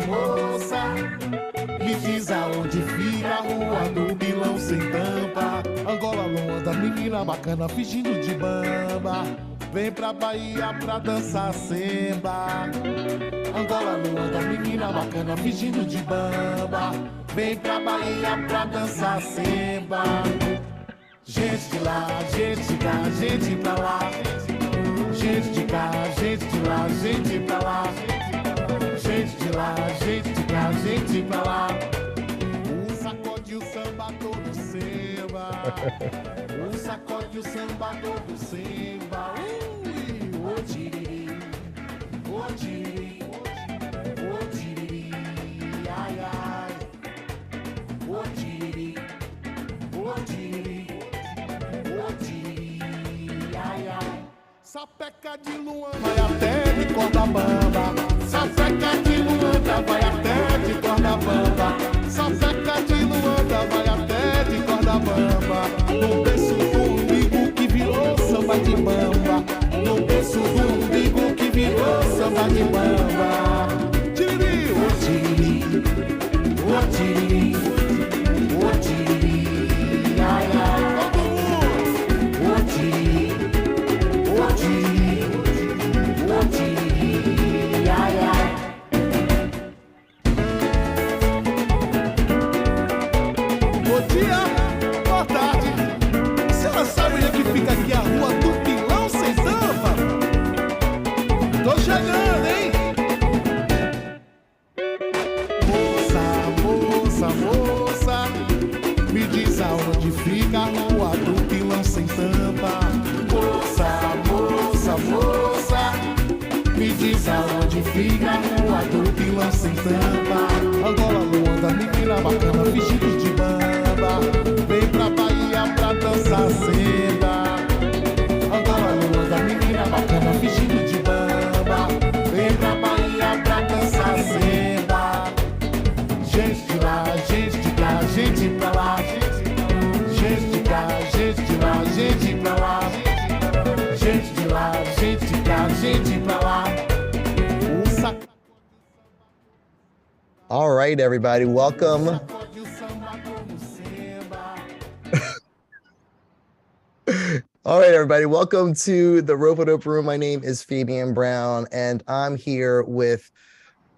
Moça, me diz aonde fica a rua do Milão sem tampa. Angola, Luanda, menina bacana fingindo de bamba. Vem pra Bahia pra dançar samba. Angola, Luanda, menina bacana fingindo de bamba. Vem pra Bahia pra dançar samba. Gente de lá, gente de cá, gente pra lá. Gente de cá, gente de lá, gente pra lá. Gente de lá, gente de cá, gente pra lá. O sacode o samba todo samba. O sacode o samba todo samba. O tiriri, o tiriri, o tiriri, ai ai. O tiriri, o tiriri, o tiriri, ai ai. Sapeca de Luanda vai até de corda bamba. Sapeca de Luanda vai até de corda bamba. Sapeca de Luanda vai até de corda bamba. No berço do umbigo que virou samba de bamba. No berço do umbigo que virou samba de bamba. Tiriri, o tiriri, o tiriri, o tiriri, ai ai. O tiriri, o tiriri, o tiriri, ai ai. Bom dia, boa tarde. Você sabe onde é que fica aqui a rua do Pilão sem tampa? Tô chegando, hein? Moça, me diz aonde fica a rua do Pilão sem tampa. Moça, me diz aonde fica a rua do Pilão sem tampa. Angola, Luanda, menina bacana fingindo de bamba. Vem pra Bahia pra dançar samba. Angola, Luanda, menina bacana fingindo de bamba. Vem pra Bahia pra dançar samba. Gente de lá, gente de cá, gente pra lá. Gente de cá, gente de lá, gente pra lá. Gente de lá, gente de cá, gente pra lá. All right, everybody, welcome. All right, everybody, welcome to the Ropeadope Room. My name is Fabian Brown, and I'm here with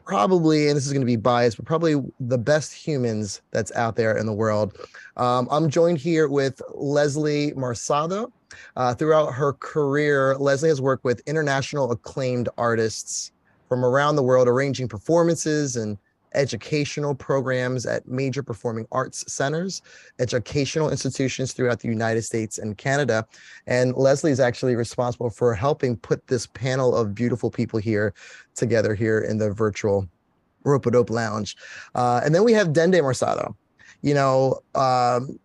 probably, and this is going to be biased, but probably the best humans that's out there in the world. I'm joined here with Leslie Macedo. Throughout her career, Leslie has worked with international acclaimed artists from around the world, arranging performances and educational programs at major performing arts centers, educational institutions throughout the United States and Canada. And Leslie is actually responsible for helping put this panel of beautiful people here together here in the virtual Ropeadope Lounge. And then we have Dende Macedo,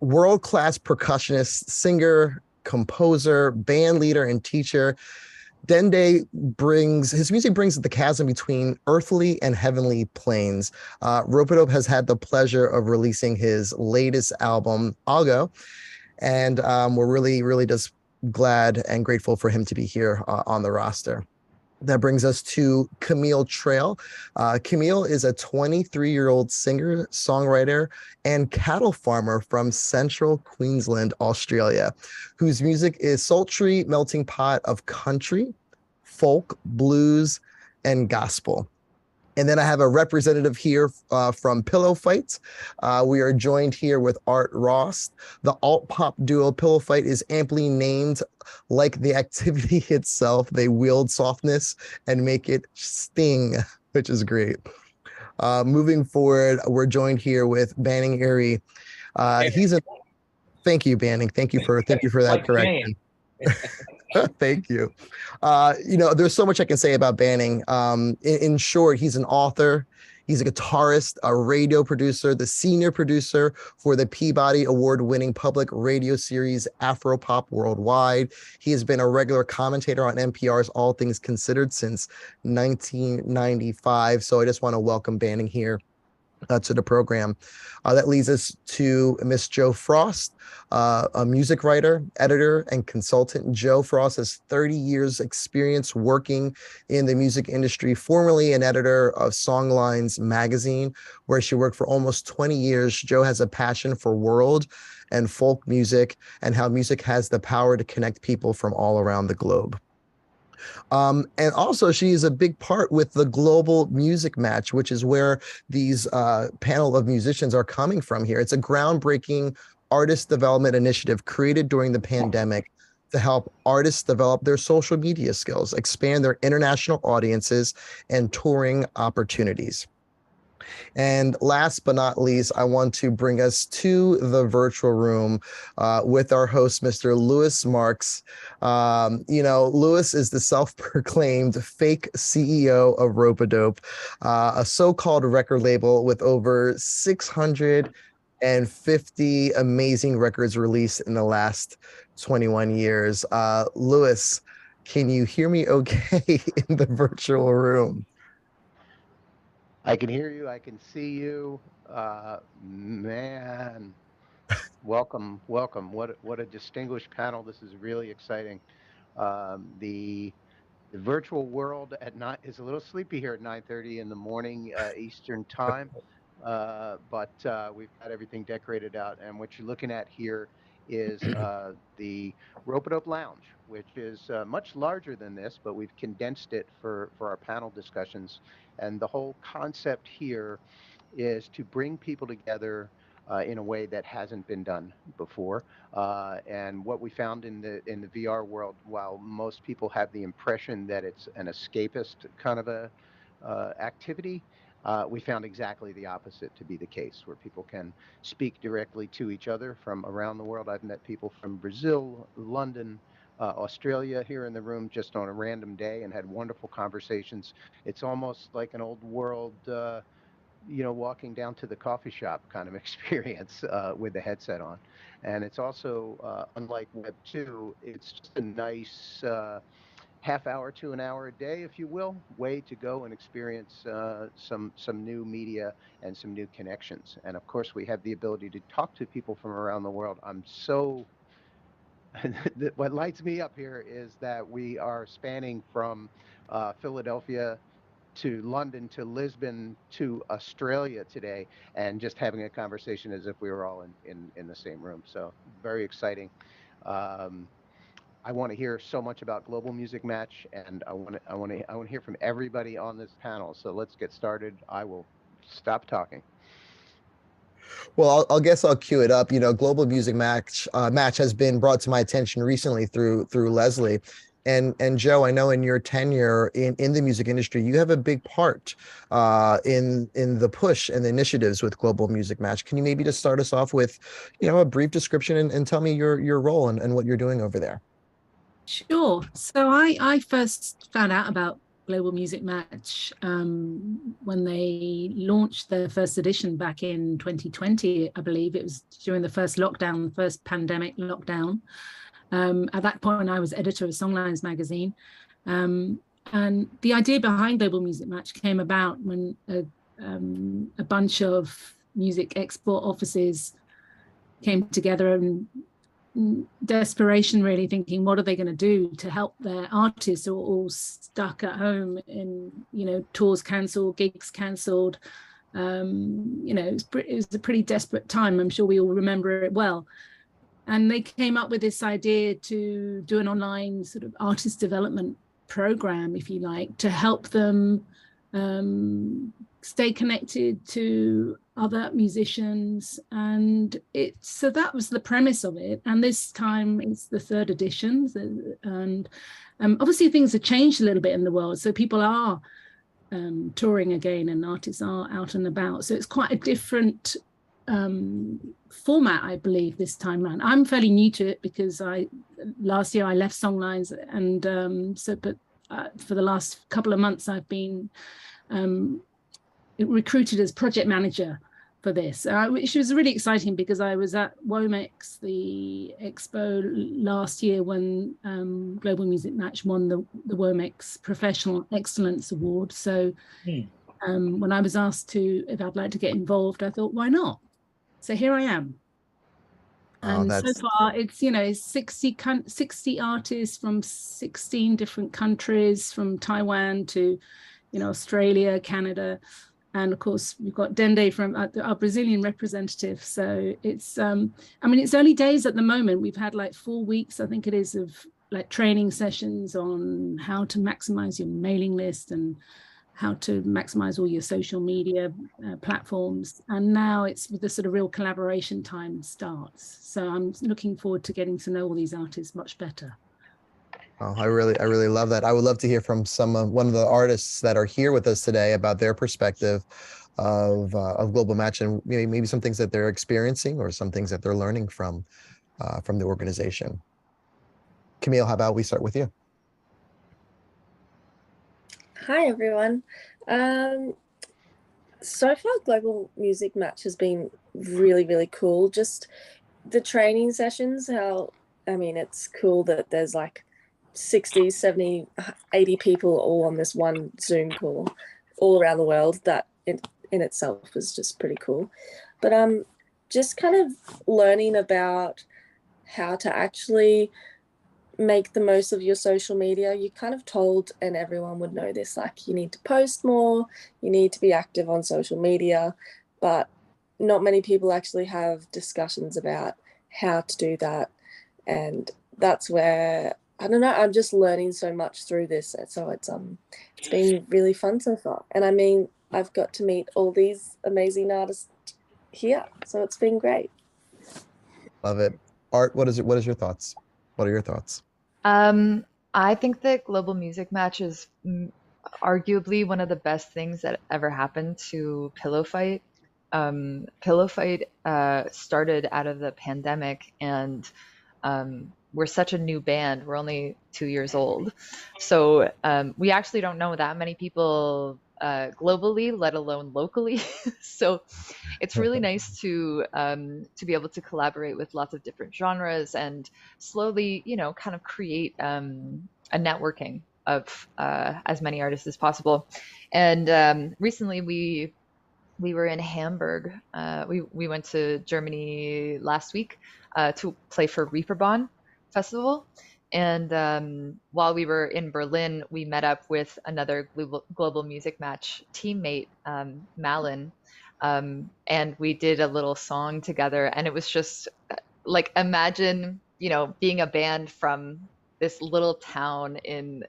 world-class percussionist, singer, composer, band leader, and teacher. Dende his music brings the chasm between earthly and heavenly planes. Ropeadope has had the pleasure of releasing his latest album, Ago, and we're really, really just glad and grateful for him to be here on the roster. That brings us to Camille Trail. Camille is a 23-year-old singer, songwriter, and cattle farmer from central Queensland, Australia, whose music is sultry melting pot of country, folk, blues, and gospel. And then I have a representative here from Pillow Fight. We are joined here with Art Ross. The alt-pop duo Pillow Fight is amply named like the activity itself. They wield softness and make it sting, which is great. Moving forward, we're joined here with Banning Erie. Thank you, Banning. Thank you for that correction. Thank you. There's so much I can say about Banning. In short, he's an author, he's a guitarist, a radio producer, the senior producer for the Peabody Award-winning public radio series Afropop Worldwide. He has been a regular commentator on NPR's All Things Considered since 1995. So I just want to welcome Banning here to the program. That leads us to Miss Jo Frost, a music writer, editor, and consultant. Jo Frost has 30 years experience working in the music industry, formerly an editor of Songlines magazine, where she worked for almost 20 years. Jo has a passion for world and folk music and how music has the power to connect people from all around the globe. And also, she is a big part with the Global Music Match, which is where these panel of musicians are coming from here. It's a groundbreaking artist development initiative created during the pandemic to help artists develop their social media skills, expand their international audiences, and touring opportunities. And last but not least, I want to bring us to the virtual room with our host, Mr. Louis Marks. Louis is the self-proclaimed fake CEO of Ropeadope, a so-called record label with over 650 amazing records released in the last 21 years. Louis, can you hear me okay in the virtual room? I can hear you. I can see you. Man, welcome. What a distinguished panel. This is really exciting. The virtual world at night is a little sleepy here at 9:30 in the morning Eastern time, but we've got everything decorated out. And what you're looking at here is the Ropeadope Lounge, which is much larger than this, but we've condensed it for our panel discussions. And the whole concept here is to bring people together in a way that hasn't been done before. And what we found in the VR world, while most people have the impression that it's an escapist kind of a activity, we found exactly the opposite to be the case, where people can speak directly to each other from around the world. I've met people from Brazil, London, Australia here in the room just on a random day and had wonderful conversations. It's almost like an old world, walking down to the coffee shop kind of experience with the headset on. And it's also, unlike Web 2, it's just a nice half hour to an hour a day, if you will, way to go and experience some new media and some new connections. And of course, we have the ability to talk to people from around the world. What lights me up here is that we are spanning from Philadelphia to London to Lisbon to Australia today, and just having a conversation as if we were all in the same room. So very exciting. I want to hear so much about Global Music Match, and I want to hear from everybody on this panel. So let's get started. I will stop talking. Well, I'll guess I'll cue it up. Global Music Match has been brought to my attention recently through Leslie. And Jo, I know in your tenure in the music industry, you have a big part in the push and the initiatives with Global Music Match. Can you maybe just start us off with, a brief description and tell me your role and what you're doing over there? Sure. So I first found out about Global Music Match when they launched their first edition back in 2020, I believe. It was during the first lockdown, the first pandemic lockdown. At that point, I was editor of Songlines magazine. And the idea behind Global Music Match came about when a bunch of music export offices came together and desperation, really thinking, what are they going to do to help their artists who are all stuck at home in, tours cancelled, gigs cancelled. It was a pretty desperate time. I'm sure we all remember it well. And they came up with this idea to do an online sort of artist development program, if you like, to help them stay connected to other musicians. And so that was the premise of it. And this time it's the third edition. And obviously things have changed a little bit in the world. So people are touring again and artists are out and about. So it's quite a different format, I believe, this time around. I'm fairly new to it because last year I left Songlines, and for the last couple of months I've been recruited as project manager for this, which was really exciting because I was at Womex, the expo last year, when Global Music Match won the Womex Professional Excellence Award. So When I was asked if I'd like to get involved, I thought, why not? So here I am. And so far, it's 60 artists from 16 different countries, from Taiwan to Australia, Canada, and of course we've got Dende from our Brazilian representative. So it's it's early days at the moment. We've had like 4 weeks, I think it is, of like training sessions on how to maximize your mailing list and how to maximize all your social media platforms. And now it's the sort of real collaboration time starts. So I'm looking forward to getting to know all these artists much better. Oh, I really love that. I would love to hear from one of the artists that are here with us today about their perspective of Global Match, and maybe some things that they're experiencing or some things that they're learning from the organization. Camille, how about we start with you? Hi, everyone. So far, Global Music Match has been really, really cool. Just the training sessions, it's cool that there's like 60, 70, 80 people all on this one Zoom call all around the world. That in itself is just pretty cool. But just kind of learning about how to actually make the most of your social media. You're kind of told, and everyone would know this, like you need to post more, you need to be active on social media, but not many people actually have discussions about how to do that. And that's where, I don't know, I'm just learning so much through this. So it's been really fun so far. And I mean, I've got to meet all these amazing artists here, so it's been great. Love it. Art, what are your thoughts? What are your thoughts? I think that Global Music Match is arguably one of the best things that ever happened to Pillow Fight. Pillow Fight started out of the pandemic, and we're such a new band. We're only 2 years old. So we actually don't know that many people globally, let alone locally. So it's really nice to be able to collaborate with lots of different genres and slowly, kind of create a networking of as many artists as possible. And recently we were in Hamburg. We went to Germany last week to play for Reeperbahn Festival. And while we were in Berlin, we met up with another Global Music Match teammate, Malin, and we did a little song together. And it was just like, imagine, being a band from this little town in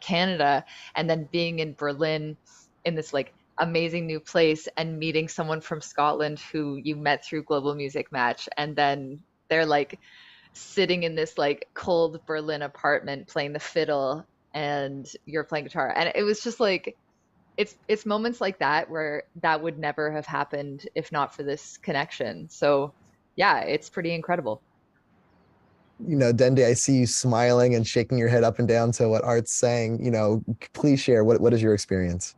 Canada, and then being in Berlin in this like amazing new place and meeting someone from Scotland who you met through Global Music Match, and then they're like sitting in this like cold Berlin apartment playing the fiddle and you're playing guitar. And it was just like, it's moments like that where that would never have happened if not for this connection. So yeah, it's pretty incredible. Dende, I see you smiling and shaking your head up and down to what Art's saying. Please share, what is your experience?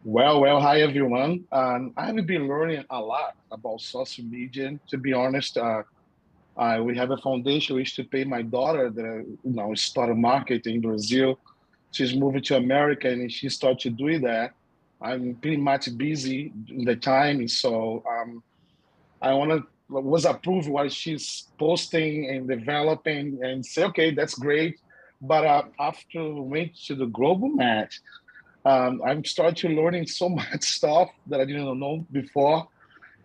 Well, hi everyone. I've been learning a lot about social media, to be honest. We have a foundation which to pay my daughter that started marketing in Brazil. She's moving to America and she started doing that. I'm pretty much busy in the time, so I was approved what she's posting and developing, and say, okay, that's great. But after we went to the Global Match, I'm starting learning so much stuff that I didn't know before.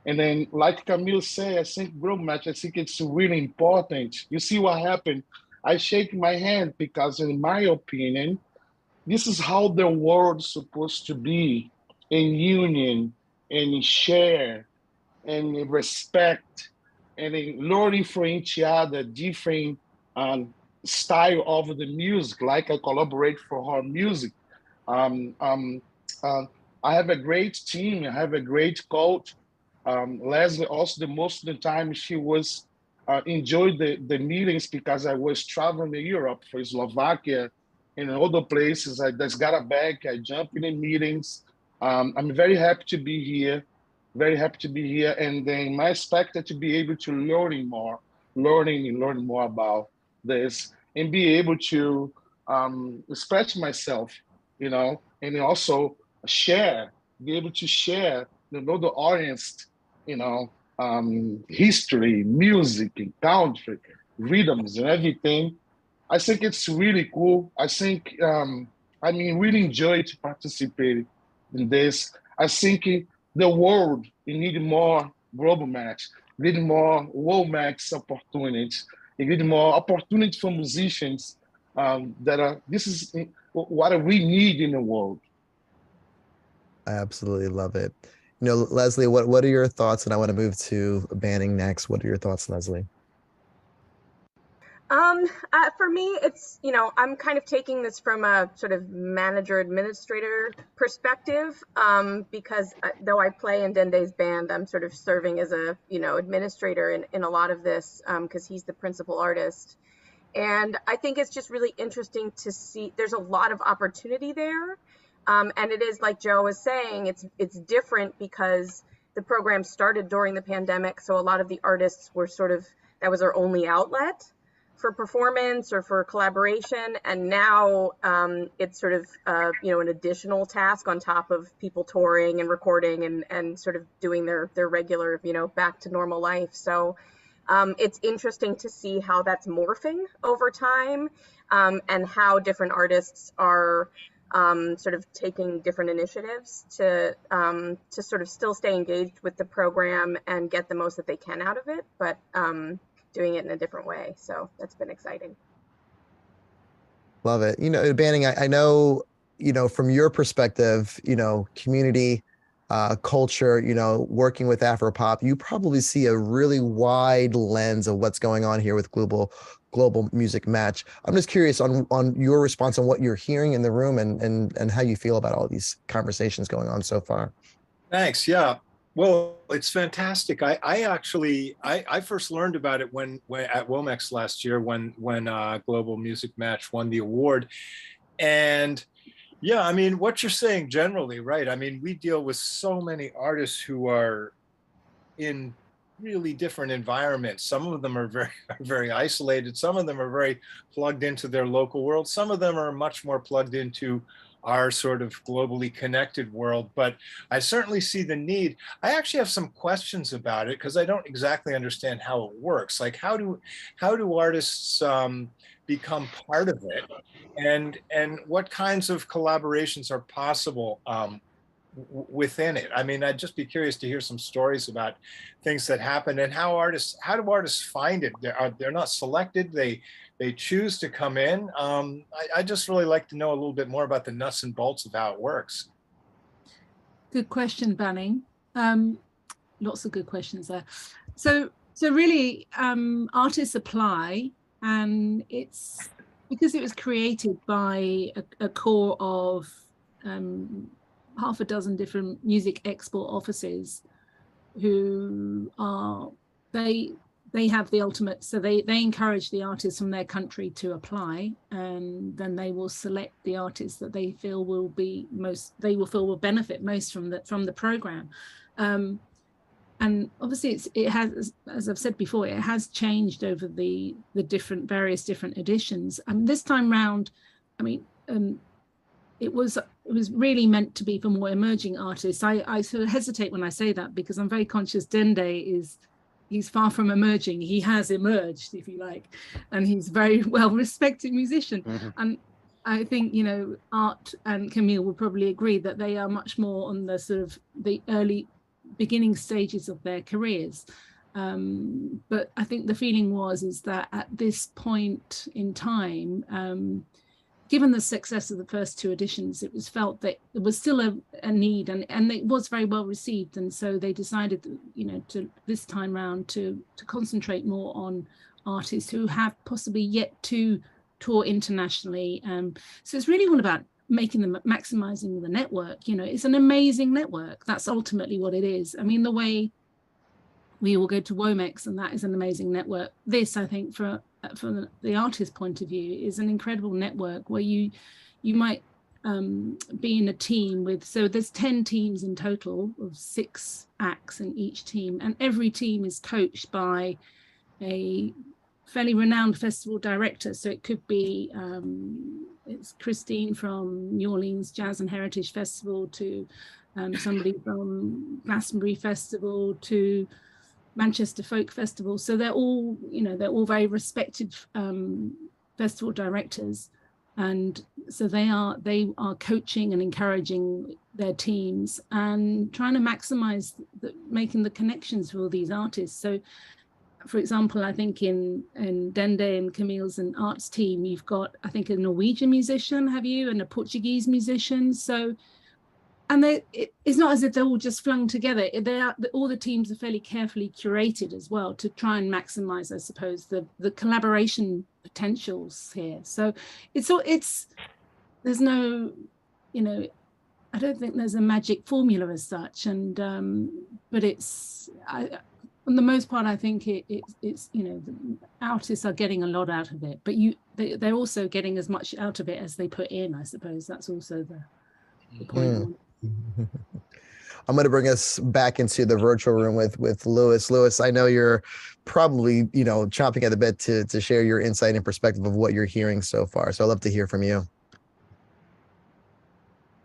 And then, like Camille said, I think Global Match, I think it's really important. You see what happened? I shake my hand because, in my opinion, this is how the world's supposed to be, in union and share and in respect and in learning from each other different style of the music. Like I collaborate for her music. I have a great team. I have a great coach. Leslie also, the most of the time she was enjoyed the meetings because I was traveling to Europe for Slovakia and in other places. I just got a bag. I jump in the meetings. I'm very happy to be here. Very happy to be here. And then my expected to be able to learn more about this and be able to express myself, and also be able to share, the audience, history, music, and country, rhythms, and everything. I think it's really cool. I think, really enjoy to participate in this. I think the world, it need more global match, need more world match opportunities. It need more opportunity for musicians this is what we need in the world. I absolutely love it. Leslie, what are your thoughts? And I want to move to banning next. What are your thoughts, Leslie? For me, it's, I'm kind of taking this from a sort of manager administrator perspective, because though I play in Dende's band, I'm sort of serving as a, administrator in a lot of this, because he's the principal artist. And I think it's just really interesting to see there's a lot of opportunity there. And it is, like Joe was saying, it's different because the program started during the pandemic. So a lot of the artists were that was their only outlet for performance or for collaboration. And now it's sort of, an additional task on top of people touring and recording and sort of doing their regular, back to normal life. So it's interesting to see how that's morphing over time, and how different artists are sort of taking different initiatives to sort of still stay engaged with the program and get the most that they can out of it, but doing it in a different way. So that's been exciting. Love it. Banning, I know, from your perspective, community, culture, working with Afropop, you probably see a really wide lens of what's going on here with global music match. I'm just curious on your response on what you're hearing in the room and how you feel about all these conversations going on so far. Thanks. Yeah. Well, it's fantastic. I first learned about it when at Womex last year when Global Music Match won the award. And yeah, I mean, what you're saying generally, right? I mean, we deal with so many artists who are in really different environments. Some of them are very, very isolated. Some of them are very plugged into their local world. Some of them are much more plugged into our sort of globally connected world, but I certainly see the need. I actually have some questions about it because I don't exactly understand how it works. Like, how do artists become part of it, and what kinds of collaborations are possible within it? I mean, I'd just be curious to hear some stories about things that happen and how do artists find it? They're not selected. They choose to come in. I just really like to know a little bit more about the nuts and bolts of how it works. Good question, Banning. Lots of good questions there. So really, artists apply, and it's because it was created by a core of half a dozen different music export offices who are, they have the ultimate, so they encourage the artists from their country to apply, and then they will select the artists that they feel will benefit most from the program. And obviously it has, as I've said before, it has changed over the various different editions. And this time round, I mean, it was really meant to be for more emerging artists. I sort of hesitate when I say that because I'm very conscious Dende he's far from emerging. He has emerged, if you like, and he's a very well-respected musician. Mm-hmm. And I think, Art and Camille will probably agree that they are much more on the sort of the early beginning stages of their careers. But I think the feeling is that at this point in time, given the success of the first two editions, it was felt that there was still a need, and it was very well received. And so they decided, to this time round to concentrate more on artists who have possibly yet to tour internationally. So it's really all about maximizing the network. It's an amazing network. That's ultimately what it is. I mean, the way we all go to Womex, and that is an amazing network. This, I think, from the artist point of view, is an incredible network where you might be in a team with, so there's 10 teams in total of 6 acts in each team, and every team is coached by a fairly renowned festival director. So it could be it's Christine from New Orleans Jazz and Heritage Festival to somebody from Glastonbury Festival to Manchester Folk Festival. So they're all, they're all very respected festival directors. And so they are coaching and encouraging their teams and trying to maximize making the connections with all these artists. So for example, I think in Dende and Camille's and arts team, you've got, I think, a Norwegian musician, have you, and a Portuguese musician. So, and it's not as if they're all just flung together. All the teams are fairly carefully curated as well to try and maximize, I suppose, the collaboration potentials here. So there's no, I don't think there's a magic formula as such. And, but on the most part, I think it's the artists are getting a lot out of it, but they're also getting as much out of it as they put in. I suppose that's also the point. I'm going to bring us back into the virtual room with Lewis. Lewis, I know you're probably chomping at the bit to share your insight and perspective of what you're hearing so far. So I'd love to hear from you.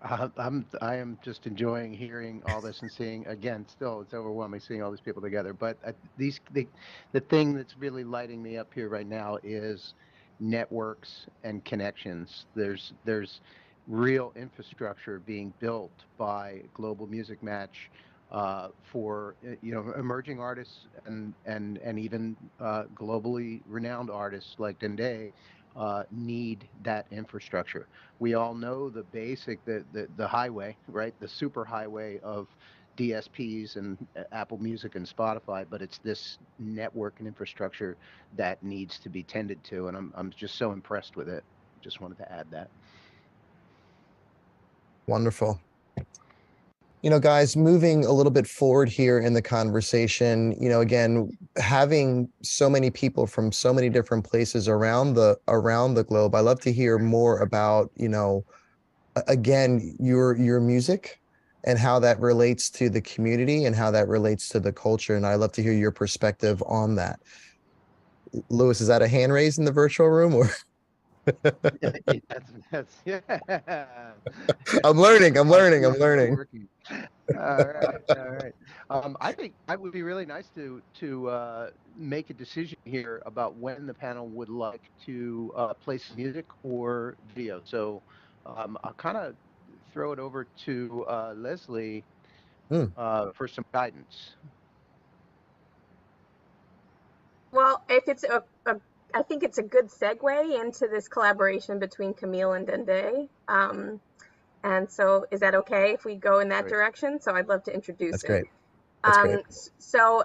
I am just enjoying hearing all this and seeing, again, still it's overwhelming seeing all these people together. But the thing that's really lighting me up here right now is networks and connections. There's real infrastructure being built by Global Music Match for emerging artists and even globally renowned artists like Dende. Need that infrastructure. We all know the basic, the highway, right? The super highway of DSPs and Apple Music and Spotify, but it's this network and infrastructure that needs to be tended to, and I'm just so impressed with it. Just wanted to add that. Wonderful. Guys, moving a little bit forward here in the conversation, again, having so many people from so many different places around the globe, I love to hear more about, again, your music and how that relates to the community and how that relates to the culture. And I'd love to hear your perspective on that. Lewis, is that a hand raised in the virtual room or? That's yeah. I'm learning. All right. I think it would be really nice to make a decision here about when the panel would like to play some music or video. So I'll kind of throw it over to Leslie for some guidance. Well, if it's I think it's a good segue into this collaboration between Camille and Dende. And so is that okay if we go in that direction? So I'd love to introduce it. That's great. So,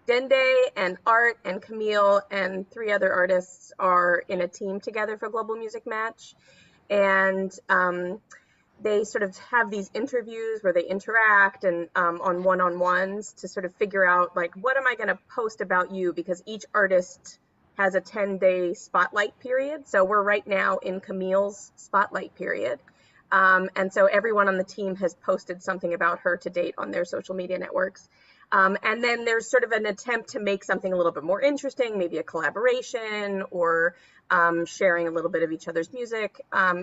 Dende and Art and Camille and 3 other artists are in a team together for Global Music Match. And they sort of have these interviews where they interact and on one-on-ones to sort of figure out, like, what am I going to post about you? Because each artist has a 10-day spotlight period. So we're right now in Camille's spotlight period. And so everyone on the team has posted something about her to date on their social media networks. And then there's sort of an attempt to make something a little bit more interesting, maybe a collaboration or sharing a little bit of each other's music.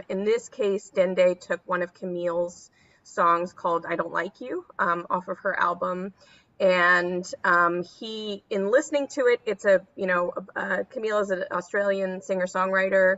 In this case, Dende took one of Camille's songs called I Don't Like You off of her album. And in listening to it, it's Camille is an Australian singer-songwriter.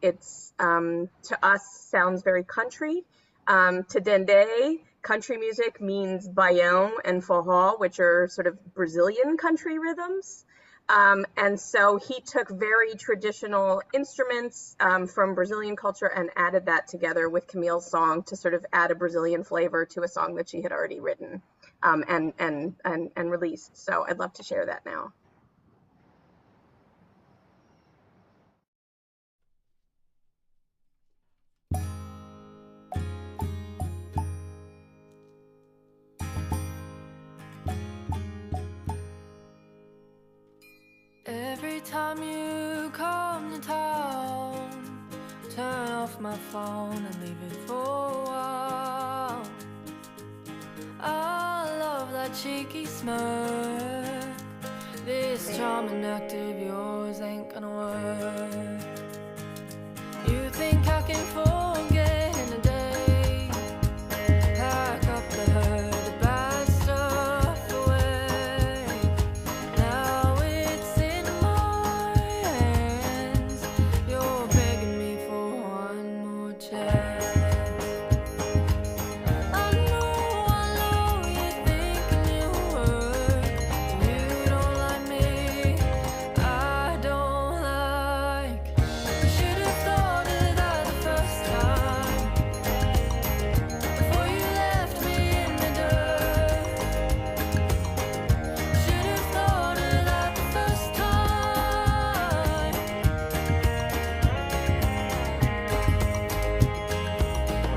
It's to us sounds very country. To Dende, country music means baião and forró, which are sort of Brazilian country rhythms. And so he took very traditional instruments from Brazilian culture and added that together with Camille's song to sort of add a Brazilian flavor to a song that she had already written and released. So I'd love to share that now. Every time you come to town, turn off my phone and leave it for a while. I love that cheeky smirk. This charming act of yours ain't gonna work. You think I can forget in a day? Pack up the hurt, the bad stuff away. Now it's in my hands. You're begging me for one more chance. I know you're thinking it'll work. You don't like me, I don't like. You should have thought of that the first time, before you left me in the dirt. You should have thought of that the first time.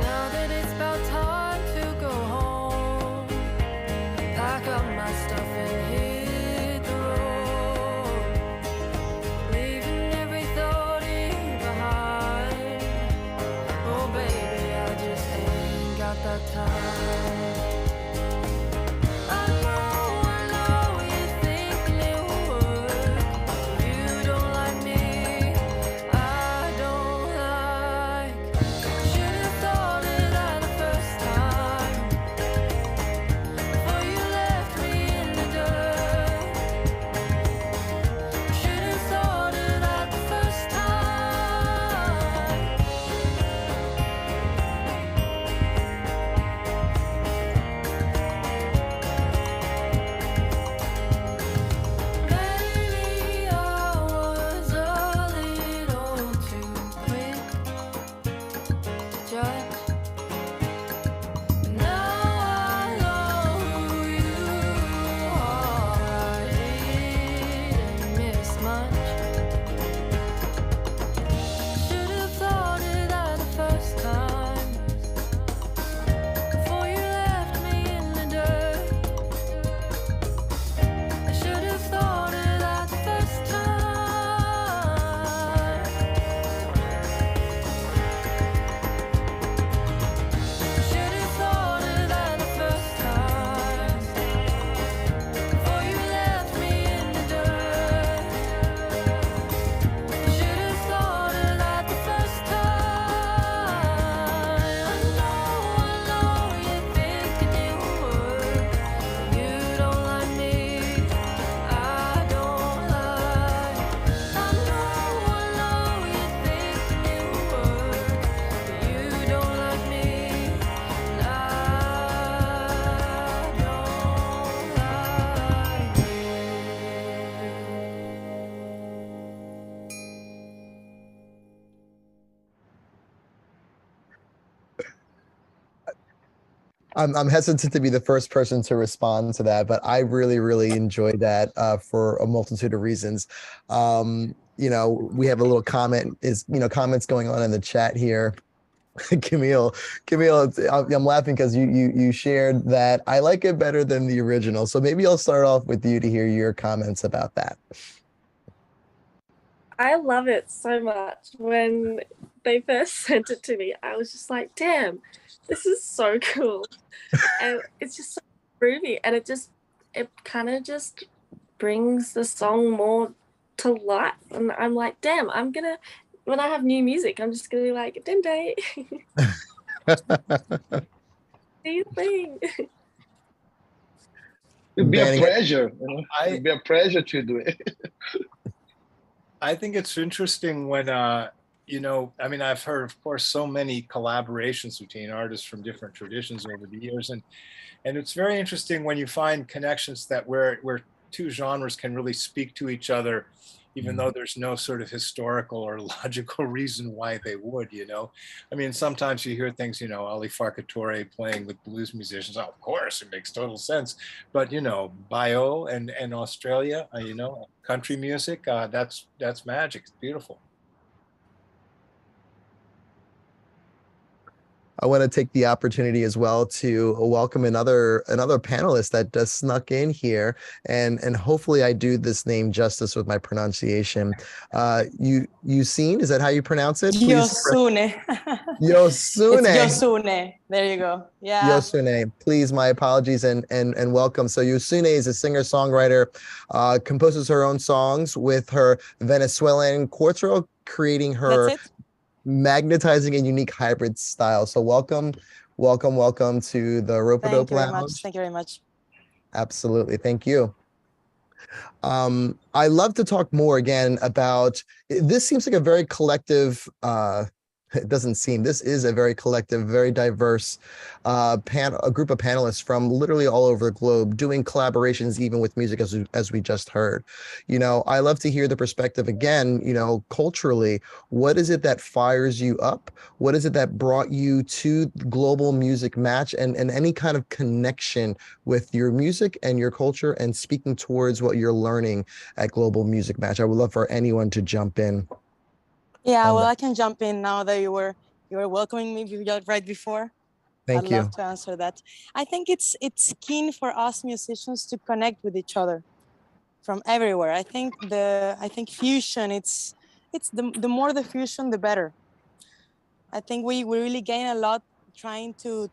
Now that it's about time to go home, pack up my stuff and hit the road, leaving every thought here behind. Oh baby, I just ain't got that time. I know you're thinking it'll work. You don't like me, I don't like. Should have thought of that the first time, before you left me in the dirt. Should have thought of that the first time. Maybe I was a little too quick to judge. Now I know who you are. I didn't miss much. Should have thought of that the first time, before you left me in the dirt. I should have thought of that the first time. Should have thought of that the first time, before you left me in the dirt. Should have thought of that the first time. I know you're thinking it'll work. You don't like me, I don't like. I know you're thinking it'll work. You don't like me, and I don't like I'm hesitant to be the first person to respond to that, but I really, really enjoyed that for a multitude of reasons. We have a little comments going on in the chat here. Camille, I'm laughing because you shared that I like it better than the original. So maybe I'll start off with you to hear your comments about that. I love it so much. When they first sent it to me, I was just like, damn, this is so cool. And it's just so groovy, and it kind of just brings the song more to life. And I'm like, damn, when I have new music, I'm just gonna be like, Dende, do your thing. It'd be Banning a it. pleasure. It'd be a pleasure to do it. I think it's interesting when, I've heard, of course, so many collaborations between artists from different traditions over the years. And it's very interesting when you find connections that where two genres can really speak to each other, even though there's no sort of historical or logical reason why they would, sometimes you hear things, Ali Farka playing with blues musicians. Oh, of course, it makes total sense. But, Bio and Australia, country music, that's magic. It's beautiful. I want to take the opportunity as well to welcome another panelist that just snuck in here, and hopefully I do this name justice with my pronunciation. Yusine, is that how you pronounce it? Yosune. Yosune. It's Yosune. There you go. Yeah. Yosune. Please, my apologies and welcome. So Yosune is a singer-songwriter, composes her own songs with her Venezuelan quartet, creating her. That's it? magnetizing and unique hybrid style. So welcome to the Thank Ropeadope you very much. Lounge. Thank you very much. Absolutely. Thank you. I love to talk more again about, this seems like a very collective, it doesn't seem, this is a very collective, very diverse a group of panelists from literally all over the globe doing collaborations, even with music, as we just heard. You know, I love to hear the perspective again, you know, culturally, what is it that fires you up? What is it that brought you to Global Music Match, and any kind of connection with your music and your culture and speaking towards what you're learning at Global Music Match? I would love for anyone to jump in. Yeah, on well, that. I can jump in now that you were welcoming me right before. Thank I'd you. love to answer that. I think it's keen for us musicians to connect with each other from everywhere. I think fusion, it's the more the fusion, the better. I think we really gain a lot trying to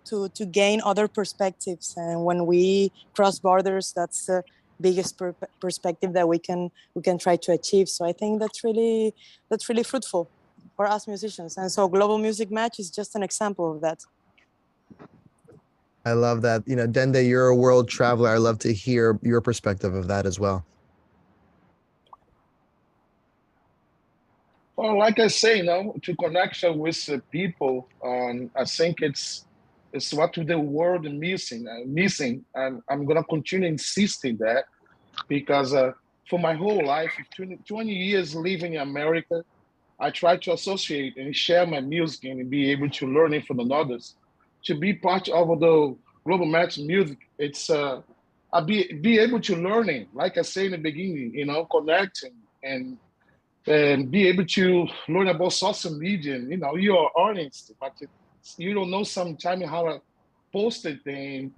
gain other perspectives, and when we cross borders, that's the biggest perspective that we can try to achieve. So I think that's really fruitful for us musicians, and so Global Music Match is just an example of that. I love that. You know, Dende, you're a world traveler. I love to hear your perspective of that as well. Well, like I say, you know, to connection with people, I think it's what the world is missing, and I'm gonna continue insisting that, because for my whole life, 20 years living in America, I try to associate and share my music and be able to learn it from others. To be part of the Global Match music, it's I be able to learn it, like I say in the beginning, you know, connecting and be able to learn about social media. You know, you are honest, but you don't know sometimes how to post a thing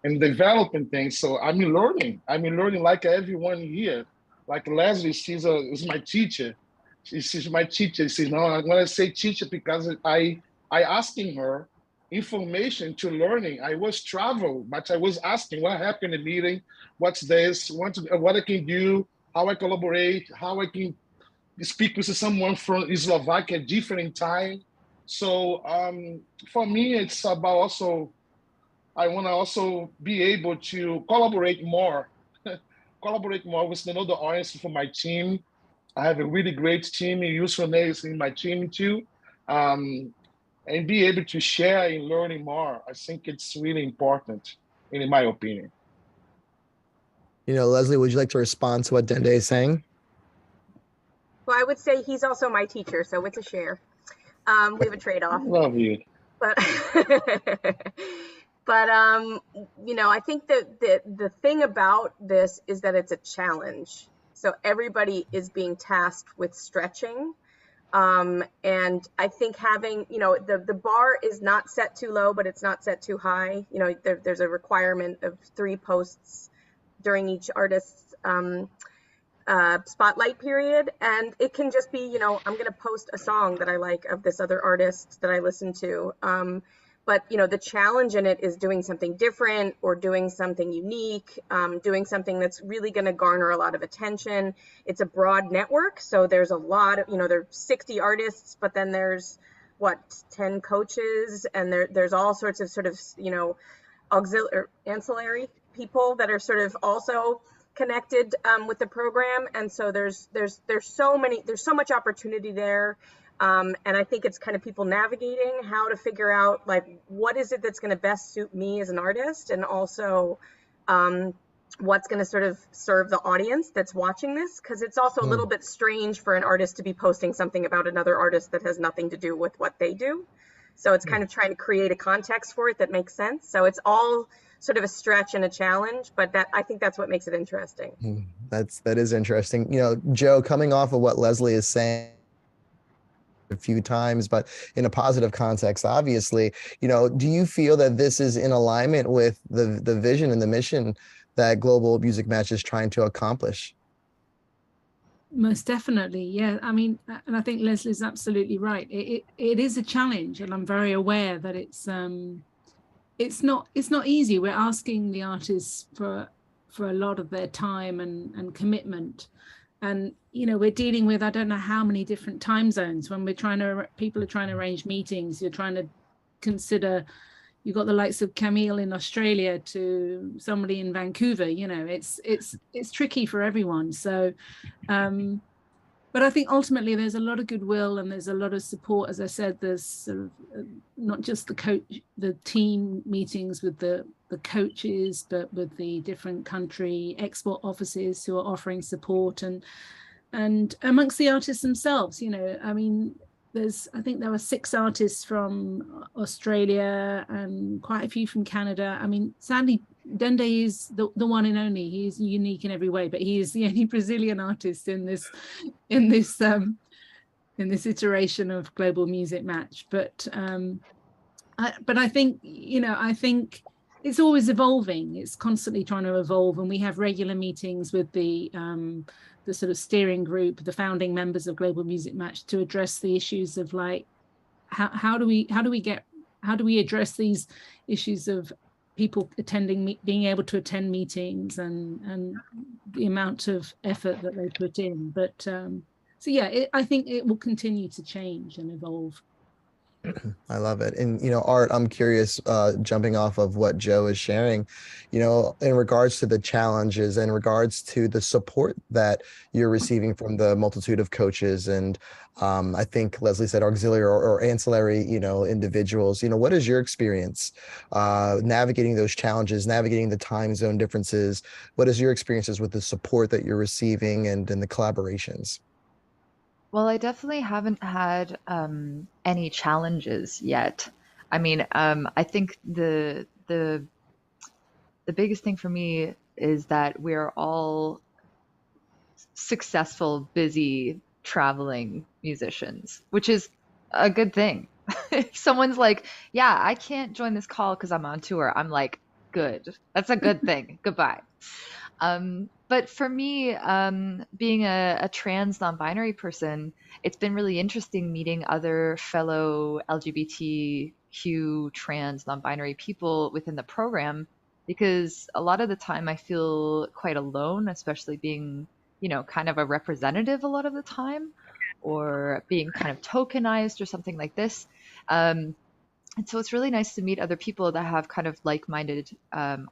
and developing things. So I'm learning. I'm learning like everyone here. Like Leslie, is my teacher. She's my teacher. She's, no, I'm gonna say teacher because I asking her information to learning. I was travel, but I was asking what happened in the meeting, what's this, what I can do, how I collaborate, how I can speak with someone from Slovakia different time. So for me, it's about also, I want to also be able to collaborate more, collaborate more with another audience for my team. I have a really great team. Yusuf is in my team too. And be able to share and learning more. I think it's really important, in my opinion. You know, Leslie, would you like to respond to what Dende is saying? Well, I would say he's also my teacher, so it's a share. We have a trade-off. Love you. But you know, I think that the thing about this is that it's a challenge. So everybody is being tasked with stretching. And I think having, you know, the bar is not set too low, but it's not set too high. You know, there's a requirement of 3 posts during each artist's spotlight period, and it can just be, you know, I'm going to post a song that I like of this other artist that I listen to. But, you know, the challenge in it is doing something different or doing something unique, doing something that's really going to garner a lot of attention. It's a broad network, so there's a lot of, you know, there's 60 artists, but then there's, 10 coaches, and there's all sorts of sort of, you know, ancillary people that are sort of also connected with the program. And so there's so much opportunity there. And I think it's kind of people navigating how to figure out, like, what is it that's going to best suit me as an artist, and also what's going to sort of serve the audience that's watching this, because it's also a little bit strange for an artist to be posting something about another artist that has nothing to do with what they do. So it's kind of trying to create a context for it that makes sense. So it's all sort of a stretch and a challenge, but I think that's what makes it interesting. That is interesting. You know, Joe, coming off of what Leslie is saying a few times, but in a positive context, obviously, you know, do you feel that this is in alignment with the vision and the mission that Global Music Match is trying to accomplish? Most definitely, yeah. I mean, and I think Leslie's absolutely right. It is a challenge, and I'm very aware that it's not easy. We're asking the artists for a lot of their time and commitment, and you know, we're dealing with, I don't know how many different time zones when we're trying to, people are trying to arrange meetings. You're trying to consider, you've got the likes of Camille in Australia to somebody in Vancouver. You know, it's tricky for everyone. So but I think ultimately there's a lot of goodwill and there's a lot of support. As I said, there's sort of not just the team meetings with the coaches, but with the different country export offices who are offering support, and amongst the artists themselves. You know, I mean, I think there were 6 artists from Australia and quite a few from Canada. I mean, sadly, Dende is the one and only. He's unique in every way, but he is the only Brazilian artist in this iteration of Global Music Match. But I think, you know, I think it's always evolving. It's constantly trying to evolve, and we have regular meetings with the sort of steering group, the founding members of Global Music Match, to address the issues of like how do we address these issues of people being able to attend meetings and the amount of effort that they put in. But so yeah, I think it will continue to change and evolve. I love it. And, you know, Art, I'm curious, jumping off of what Joe is sharing, you know, in regards to the challenges, in regards to the support that you're receiving from the multitude of coaches. And I think Leslie said auxiliary or ancillary, you know, individuals. You know, what is your experience navigating those challenges, navigating the time zone differences? What is your experiences with the support that you're receiving and the collaborations? Well, I definitely haven't had any challenges yet. I mean, I think the biggest thing for me is that we're all successful, busy, traveling musicians, which is a good thing. If someone's like, yeah, I can't join this call because I'm on tour, I'm like, good. That's a good thing. Goodbye. But for me, being a trans non-binary person, it's been really interesting meeting other fellow LGBTQ trans non-binary people within the program, because a lot of the time I feel quite alone, especially being, you know, kind of a representative a lot of the time, or being kind of tokenized or something like this. And so it's really nice to meet other people that have kind of like-minded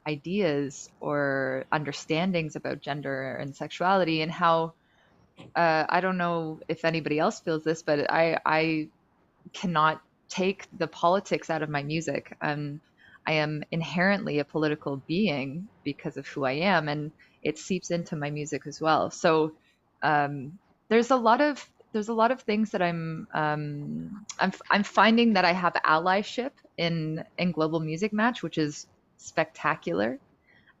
ideas or understandings about gender and sexuality, and how I don't know if anybody else feels this, but I cannot take the politics out of my music. I am inherently a political being because of who I am, and it seeps into my music as well. So there's a lot of things that I'm finding that I have allyship in Global Music Match, which is spectacular.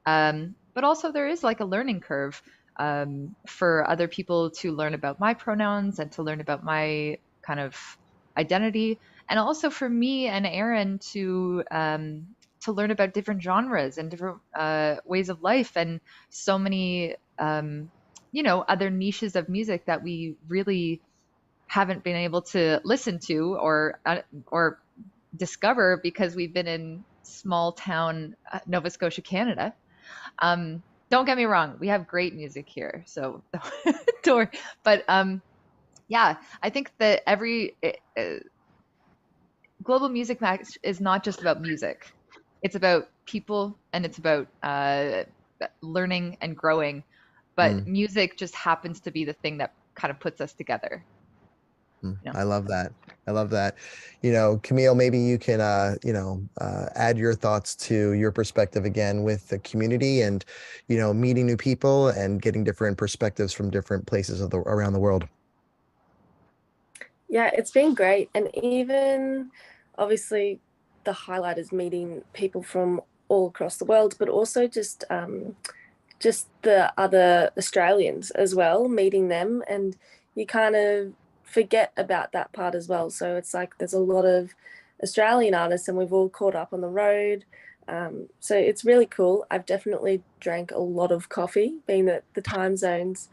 But also there is like a learning curve for other people to learn about my pronouns and to learn about my kind of identity, and also for me and Aaron to learn about different genres and different ways of life, and so many you know, other niches of music that we really haven't been able to listen to or discover because we've been in small town Nova Scotia, Canada. Don't get me wrong, we have great music here, so don't worry. But yeah, I think that every Global Music Match is not just about music. It's about people, and it's about learning and growing. But music just happens to be the thing that kind of puts us together. Yeah. I love that. I love that. You know, Camille, maybe you can, add your thoughts to your perspective again with the community and, you know, meeting new people and getting different perspectives from different places around the world. Yeah, it's been great. And even obviously the highlight is meeting people from all across the world, but also just the other Australians as well, meeting them, and you kind of forget about that part as well. So it's like there's a lot of Australian artists and we've all caught up on the road. So it's really cool. I've definitely drank a lot of coffee, being that the time zones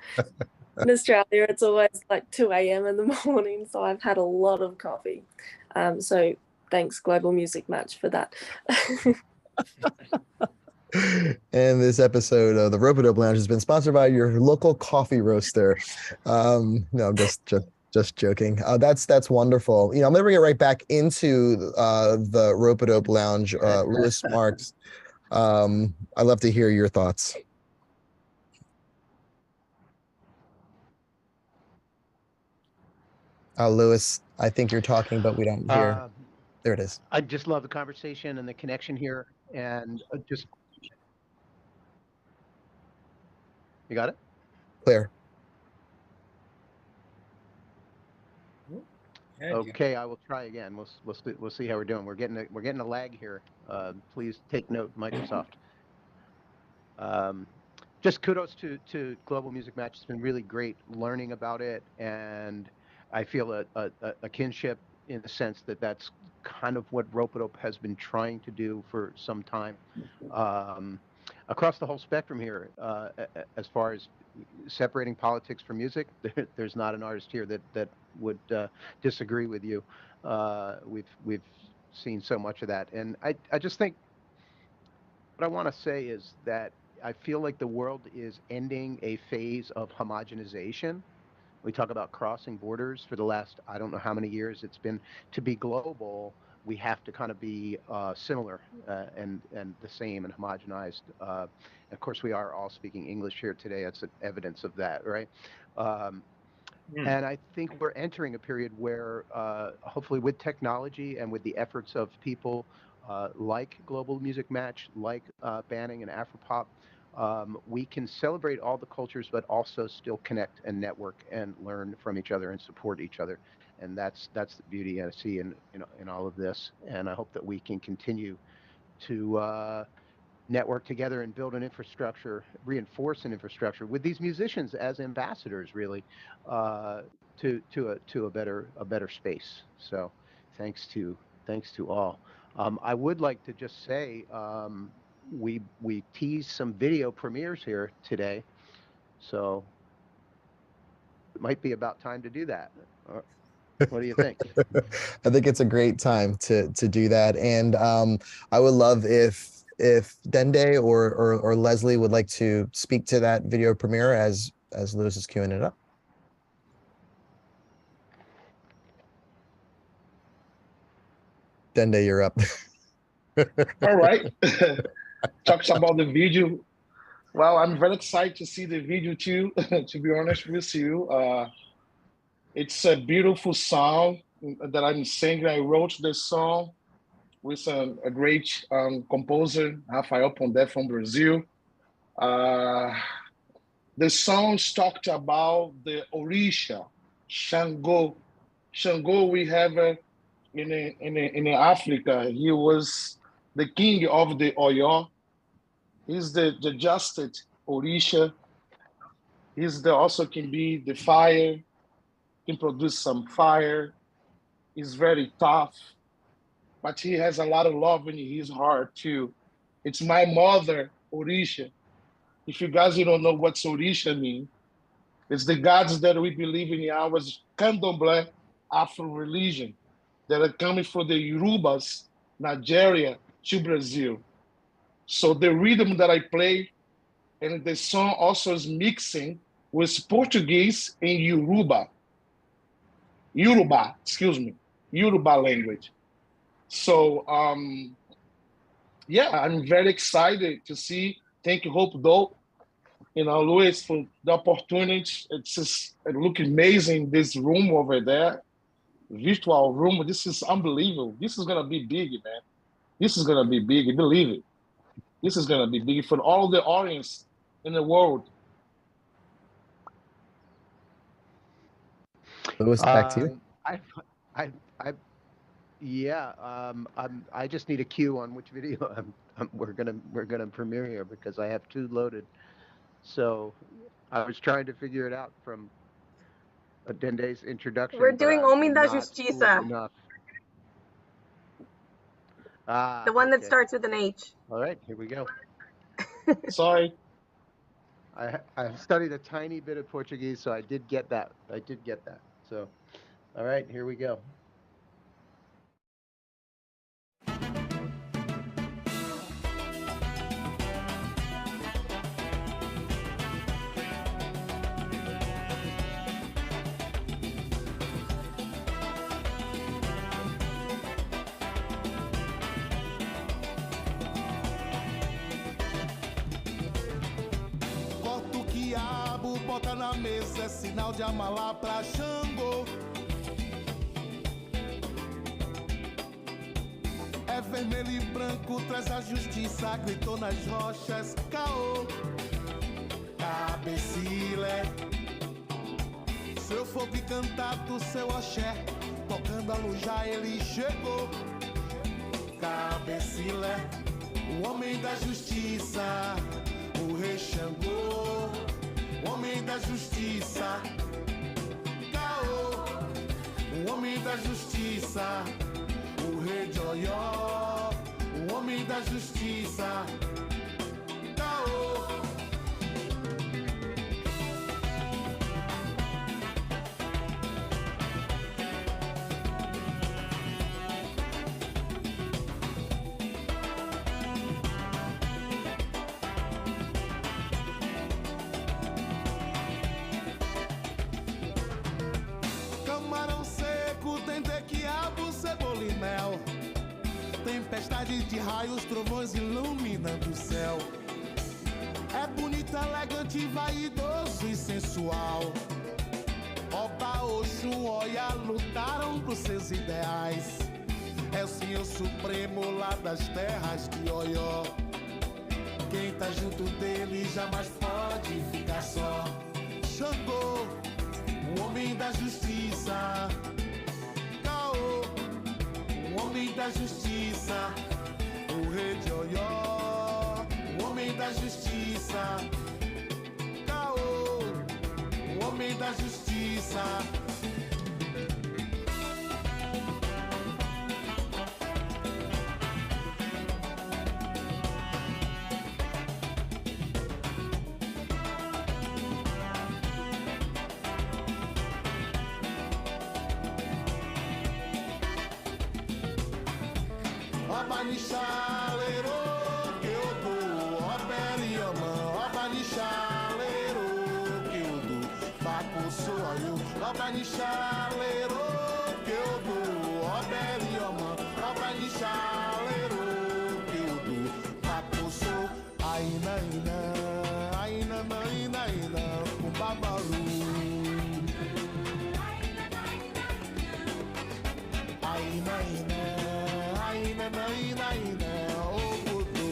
in Australia, it's always like 2 a.m. in the morning. So I've had a lot of coffee. So thanks Global Music Match for that. And this episode of the Ropeadope Lounge has been sponsored by your local coffee roaster. No, I'm just joking. That's wonderful. I'm gonna bring it right back into the Ropeadope Lounge. Louis Marks, I'd love to hear your thoughts. Louis, I think you're talking, but we don't hear. There it is. I just love the conversation and the connection here, and just you got it. Clear. Okay, I will try again. We'll see how we're doing. We're getting a lag here. Please take note, Microsoft. Just kudos to Global Music Match. It's been really great learning about it, and I feel a kinship in the sense that that's kind of what Ropeadope has been trying to do for some time, across the whole spectrum here. As far as separating politics from music, there's not an artist here that would disagree with you. We've seen so much of that, and I just think what I want to say is that I feel like the world is ending a phase of homogenization. We talk about crossing borders for the last, I don't know how many years it's been. To be global, we have to kind of be similar and the same and homogenized. Of course, we are all speaking English here today. That's evidence of that, right? And I think we're entering a period where, hopefully with technology and with the efforts of people like Global Music Match, like Banning and Afropop, we can celebrate all the cultures, but also still connect and network and learn from each other and support each other. And that's the beauty I see in all of this. And I hope that we can continue to network together and build an infrastructure, reinforce an infrastructure with these musicians as ambassadors, really, to a better space. So, thanks to all. I would like to just say we teased some video premieres here today, so it might be about time to do that. What do you think? I think it's a great time to do that, and I would love if Dende or Leslie would like to speak to that video premiere as Louis is queuing it up. Dende, you're up. All right. Talks about the video. Well, I'm very excited to see the video too, to be honest with you. It's a beautiful song that I'm singing. I wrote this song with a great composer, Rafael Pondé from Brazil. The songs talked about the Orisha, Shango. Shango we have in Africa. He was the king of the Oyo. He's the justice Orisha. Also can be the fire, can produce some fire. He's very tough, but he has a lot of love in his heart too. It's my mother, Orisha. If you guys don't know what Orisha means, it's the gods that we believe in our Candomblé Afro religion that are coming from the Yorubas, Nigeria to Brazil. So the rhythm that I play and the song also is mixing with Portuguese and Yoruba language. So yeah, I'm very excited to see. Thank you, Ropeadope, Louis, for the opportunity. It's just look amazing, this room over there, virtual room. This is unbelievable. This is gonna be big, man. This is gonna be big, believe it. This is gonna be big for all the audience in the world. Louis, back to you. I just need a cue on which video we're gonna premiere here because I have two loaded. So I was trying to figure it out from Dende's introduction. We're doing Homem da not Justiça. enough. The one that Okay. starts with an H. All right, here we go. Sorry. I studied a tiny bit of Portuguese, so I did get that. So, all right, here we go. é sinal de Amalá pra Xangô. É vermelho e branco, traz a justiça, gritou nas rochas, caô. Cabecilé, seu fogo encantado, seu axé, tocando a luz já ele chegou. Cabecilé, o homem da justiça, o rei Xangô, o homem da justiça, caô, o homem da justiça, o rei de Oió, o homem da justiça, caô. Camarão seco, dendê, quiabo, cebola e mel. Tempestade de raios, trovões iluminando o céu. É bonito, elegante, vaidoso e sensual. Oba, Oxum, Oiá lutaram por seus ideais. É o Senhor Supremo lá das terras de Oió. Quem tá junto dele jamais pode ficar só. Xangô, o homem da justiça, caô, o homem da justiça, o rei de Oió, o homem da justiça, caô, o homem da justiça. Obanixaleiro, que eu dou, Oberiamã, Obanixaleiro, que eu dou, Baco sou eu, Obanixaleiro, que eu dou, Oberiamã, Obanixaleiro, que eu dou, Baco sou, Aina, Ina, Aina, Naina, Ina, com Babalu. Aina, Ina. Aina, Naina, Aina, o Budu.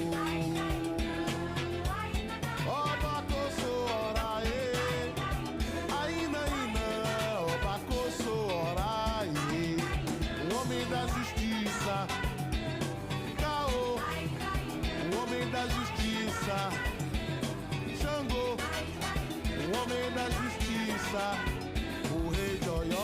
Obacoso, oraê. Aina, Aina, Obacoso, oraê. O homem da justiça, caô. O homem da justiça, Xangô. O homem da justiça, o rei de Oió.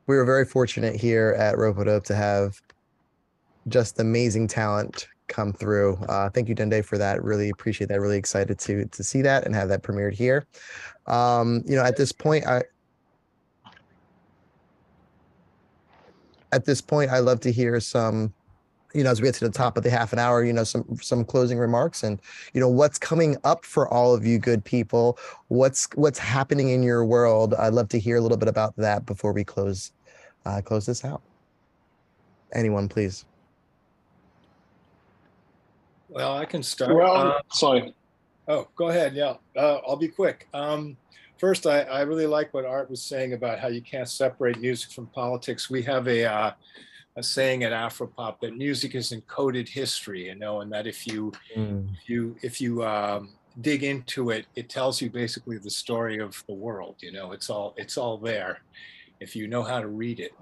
We were very fortunate here at Ropeadope to have just amazing talent come through. Thank you, Dende, for that. Really appreciate that. Really excited to see that and have that premiered here. At this point, I love to hear some, as we get to the top of the half an hour, some closing remarks and, what's coming up for all of you good people, what's happening in your world. I'd love to hear a little bit about that before we close this out. Anyone, please. Well, I can start. Well, sorry. Oh, go ahead. Yeah, I'll be quick. First, I really like what Art was saying about how you can't separate music from politics. We have a saying at Afropop that music is encoded history, and that if you dig into it, it tells you basically the story of the world. It's all there if you know how to read it.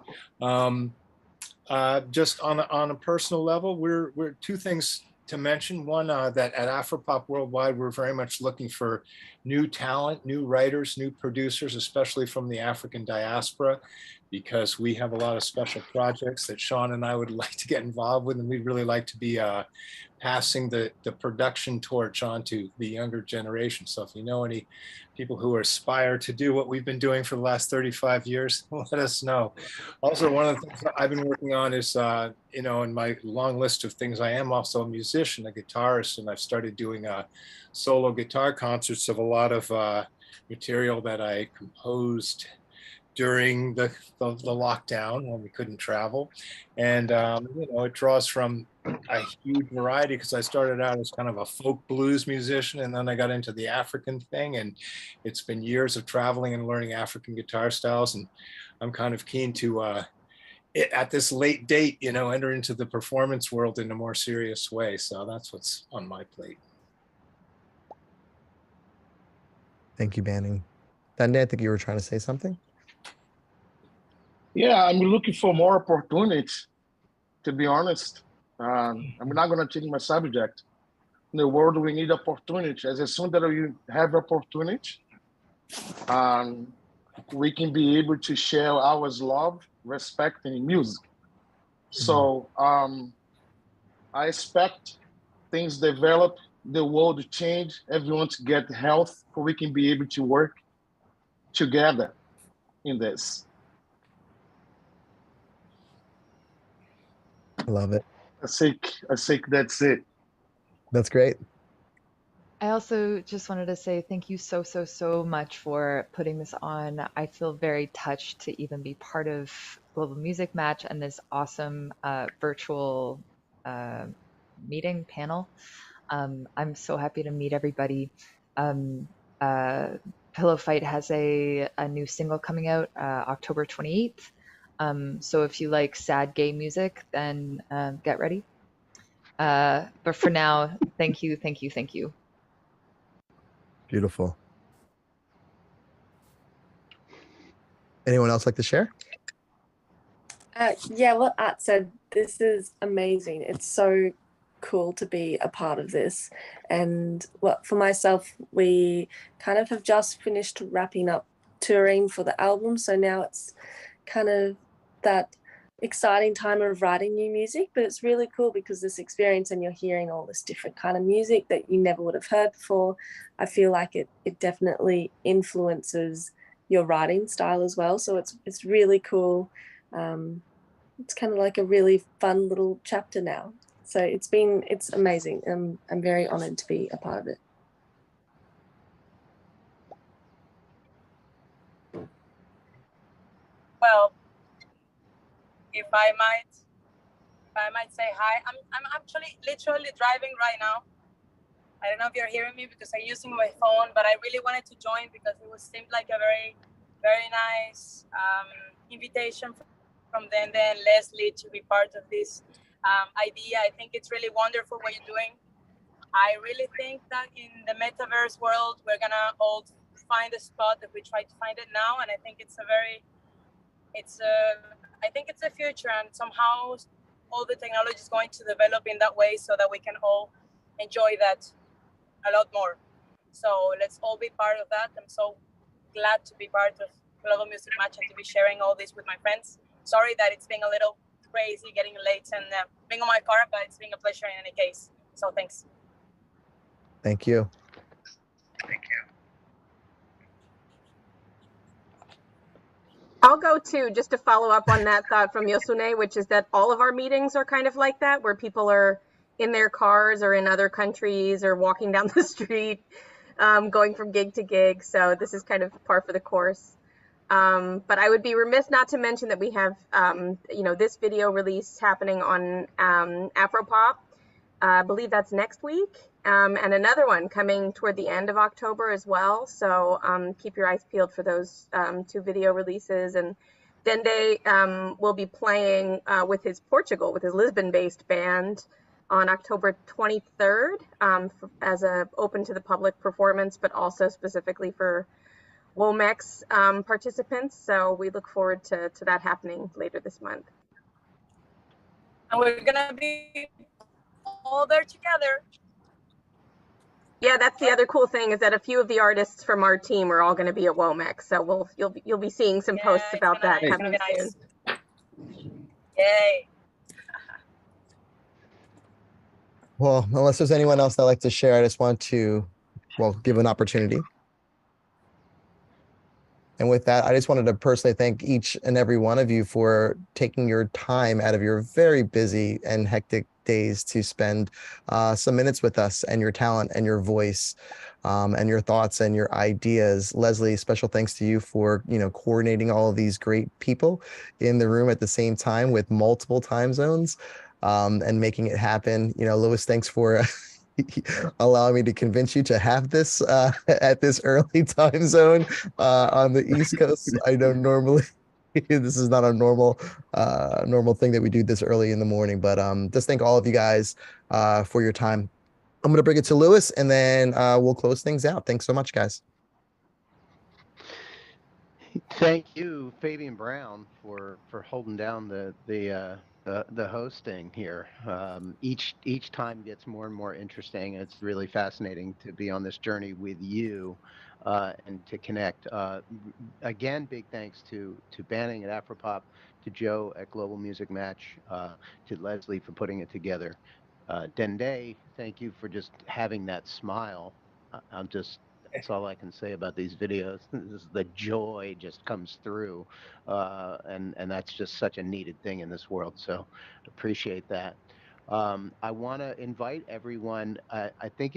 Just on a personal level, we're two things to mention. One, that at Afropop Worldwide, we're very much looking for new talent, new writers, new producers, especially from the African diaspora, because we have a lot of special projects that Sean and I would like to get involved with, and we'd really like to be passing the production torch on to the younger generation. So if you know any people who aspire to do what we've been doing for the last 35 years, let us know. Also, one of the things that I've been working on is, you know, in my long list of things, I am also a musician, a guitarist, and I've started doing solo guitar concerts of a lot of material that I composed during the lockdown when we couldn't travel. And, you know, it draws from a huge variety because I started out as kind of a folk blues musician, and then I got into the African thing, and it's been years of traveling and learning African guitar styles. And I'm kind of keen to, at this late date, you know, enter into the performance world in a more serious way. So that's what's on my plate. Thank you, Banning. Dende, I think you were trying to say something. Yeah, I'm looking for more opportunities, to be honest. I'm not going to change my subject. In the world, we need opportunity. As soon as we have opportunity, we can be able to share our love, respect, and music. So I expect things develop, the world change, everyone to get health, so we can be able to work together in this. I love it. I think that's it. That's great. I also just wanted to say thank you so much for putting this on. I feel very touched to even be part of Global Music Match and this awesome virtual meeting panel. I'm so happy to meet everybody. Pillow Fight has a new single coming out October 28th. So if you like sad gay music, then get ready. But for now, thank you. Beautiful. Anyone else like to share? Yeah, what Art said, this is amazing. It's so cool to be a part of this. And for myself, we kind of have just finished wrapping up touring for the album. So now it's kind of that exciting time of writing new music, but it's really cool because this experience and you're hearing all this different kind of music that you never would have heard before. I feel like it definitely influences your writing style as well. So it's really cool. It's kind of like a really fun little chapter now. So it's amazing. I'm very honored to be a part of it. Well, if I might say hi, I'm actually literally driving right now. I don't know if you're hearing me because I'm using my phone, but I really wanted to join because it seemed like a very, very nice invitation from Dende and Leslie to be part of this idea. I think it's really wonderful what you're doing. I really think that in the metaverse world, we're gonna all find a spot that we try to find it now, and I think I think it's the future, and somehow all the technology is going to develop in that way so that we can all enjoy that a lot more. So let's all be part of that. I'm so glad to be part of Global Music Match and to be sharing all this with my friends. Sorry that it's been a little crazy getting late and being on my car, but it's been a pleasure in any case. So thanks. Thank you. I'll go too, just to follow up on that thought from Yosune, which is that all of our meetings are kind of like that, where people are in their cars or in other countries or walking down the street, going from gig to gig. So this is kind of par for the course. But I would be remiss not to mention that we have, this video release happening on Afropop. I believe that's next week, and another one coming toward the end of October as well. So keep your eyes peeled for those two video releases. And Dende will be playing with his Lisbon-based band on October 23rd as a open to the public performance, but also specifically for Womex participants. So we look forward to that happening later this month. And we're gonna be all there together. Yeah, that's the other cool thing is that a few of the artists from our team are all going to be at Womex. So you'll be seeing some posts about that coming soon. Yay! Well, unless there's anyone else that'd like to share, I just want to, well, give an opportunity. And with that, I just wanted to personally thank each and every one of you for taking your time out of your very busy and hectic days to spend some minutes with us, and your talent and your voice, and your thoughts and your ideas. Leslie, special thanks to you for, coordinating all of these great people in the room at the same time with multiple time zones, and making it happen. Louis, thanks for allowing me to convince you to have this at this early time zone on the East Coast. I know normally this is not a normal thing that we do this early in the morning, but just thank all of you guys for your time. I'm going to bring it to Louis, and then we'll close things out. Thanks so much, guys. Thank you, Fabian Brown, for holding down the hosting here. Each time gets more and more interesting. It's really fascinating to be on this journey with you and to connect. Again, big thanks to Banning at Afropop, to Joe at Global Music Match, to Leslie for putting it together. Dende, thank you for just having that smile. That's all I can say about these videos. The joy just comes through, and that's just such a needed thing in this world. So appreciate that. I want to invite everyone. I think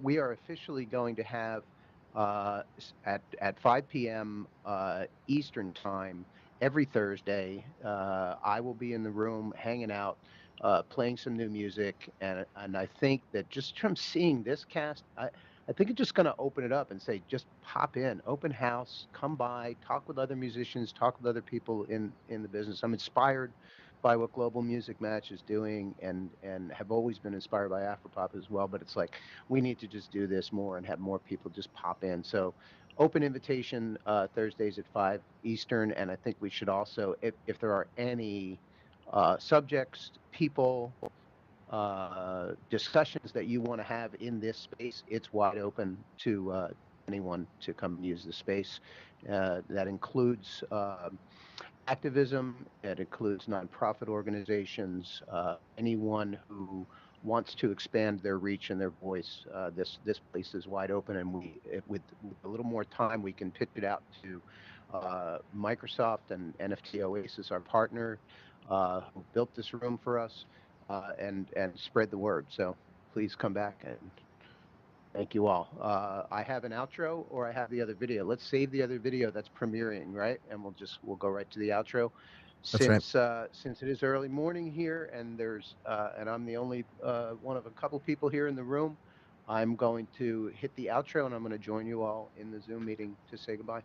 we are officially going to have at 5 p.m. Eastern time every Thursday. I will be in the room hanging out, playing some new music, and I think that just from seeing this cast, I think it's just going to open it up and say, just pop in, open house, come by, talk with other musicians, talk with other people in the business. I'm inspired by what Global Music Match is doing, and have always been inspired by Afropop as well. But it's like, we need to just do this more and have more people just pop in. So open invitation Thursdays at 5 Eastern. And I think we should also, if there are any subjects, people, discussions that you want to have in this space, it's wide open to anyone to come use the space. That includes activism, it includes nonprofit organizations, anyone who wants to expand their reach and their voice. This place is wide open, and with a little more time, we can pitch it out to Microsoft and NFT Oasis, our partner, who built this room for us. And spread the word. So please come back, and thank you all. I have an outro, or I have the other video. Let's save the other video that's premiering, right? And we'll go right to the outro. That's right. Since it is early morning here, and and I'm the only one of a couple people here in the room, I'm going to hit the outro, and I'm going to join you all in the Zoom meeting to say goodbye.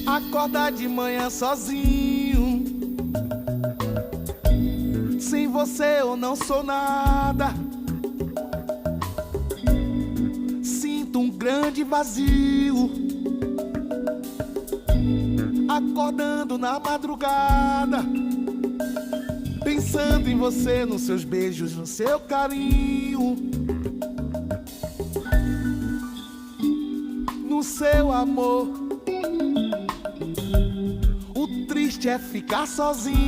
Acordar de manhã sozinho, sem você eu não sou nada. Sinto um grande vazio, acordando na madrugada, pensando em você, nos seus beijos, no seu carinho, no seu amor. O triste é ficar sozinho.